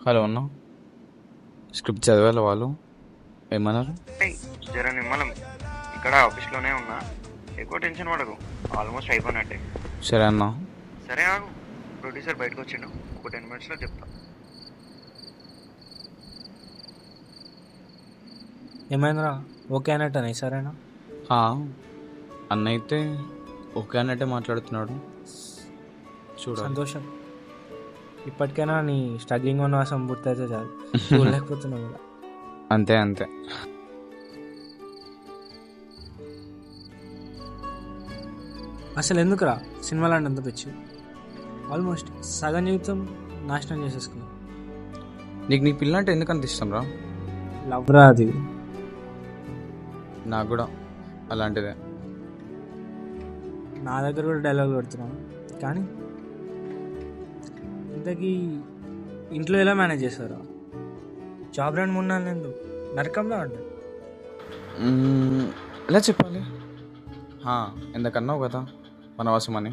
Hello అన్న, script చదివాల వాళ్ళు ఏమన్నారు? జర నిమ్మలం ఇక్కడ ఆఫీస్లోనే ఉన్నా, ఎక్కువ టెన్షన్ పడకు, ఆల్మోస్ట్ అయిపోయినట్టే. సరే అన్న. సరే ఆగు, ప్రొడ్యూసర్ బయటకు వచ్చిండు, ఒక 10 minutesలో చెప్తా. ఏమైందిరా? ఓకే అన్నట్టనే సరేనా? అన్న అయితే ఓకే అన్నట్టే మాట్లాడుతున్నాడు. చూడాలి. సంతోషం. ఇప్పటికైనా నీ స్ట్రగ్లింగ్ వనవాసం పూర్తయితే చాలు. చూడలేకపోతున్నావు కూడా. అంతే అంతే. అసలు ఎందుకురా సినిమాలు అంత పిచ్చి? ఆల్మోస్ట్ సగం జీవితం నాశనం చేసేసుకున్నావు. నీకు నీ పిల్ల అంటే ఎందుకంత ఇష్టం రా? లవ్ రా అది. నాకు కూడా అలాంటిదే. నా దగ్గర కూడా డైలాగులు పెడుతున్నాను, కానీ ఇంతకీ ఇంట్లో ఎలా మేనేజ్ చేస్తారా? జాబ్ 2-3 నెలలు ఎందుకు నరకంలో ఉంటుంది. ఎలా చెప్పాలి? ఎందుకన్నావు కదా వనవాసం అని,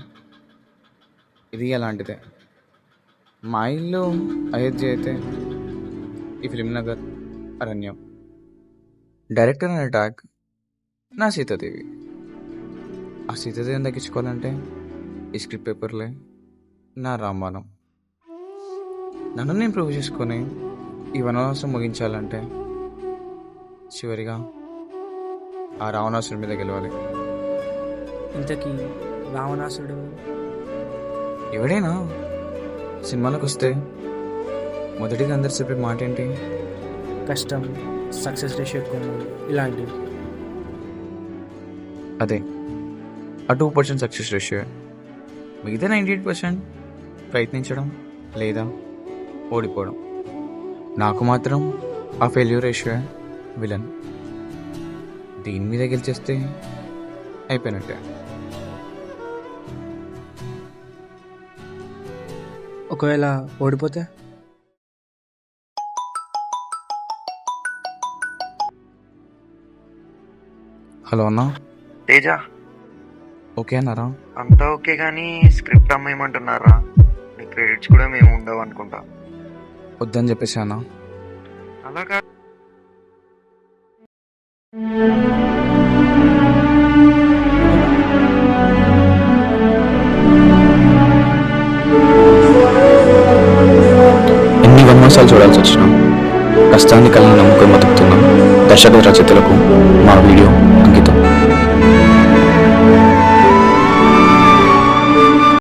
ఇది అలాంటిదే. మా ఇల్లు అయోధ్య అయితే ఈ ఫిలిం నగర్ అరణ్యం. డైరెక్టర్ అనే ట్యాగ్ నా సీతాదేవి. ఆ సీతాదేవిని దక్కించుకోవాలంటే ఈ స్క్రిప్ట్ పేపర్లే నా రామాయణం. నన్ను నేను ప్రూవ్ చేసుకొని ఈ వనవాసం ముగించాలంటే చివరిగా ఆ రావణాసుడి మీద గెలవాలి. ఇంతకీ రావణాసుడు ఎవడైనా సినిమాలకు వస్తే మొదటిగా అందరు చెప్పే మాట ఏంటి? కష్టం, సక్సెస్ రేషియో ఎక్కువ, ఇలాంటివి. అదే ఆ 2% సక్సెస్ రేషియో. మిగతా 98% ప్రయత్నించడం లేదా ఓడిపోవడం. నాకు మాత్రం ఆ ఫెయిల్యూర్ రేషియో విలన్. దీని మీద గెలిచేస్తే అయిపోయినట్టే. ఒకవేళ ఓడిపోతే? హలో అన్నా. తేజ, ఓకే అన్నారా? అంతా ఓకే, కానీ స్క్రిప్ట్ అమ్మేయమంటున్నారా? నీ క్రెడిట్స్ కూడా మేము ఉండవు అనుకుంటా. వద్దని చెప్పేసి అన్నా. అలా కాదు, ఎన్ని వనవాసాలు చూడాల్సి వచ్చినా కష్టాన్ని కలిగిన నమ్మకం బతుకుతున్నాం. దర్శక రచయితలకు మా వీడియో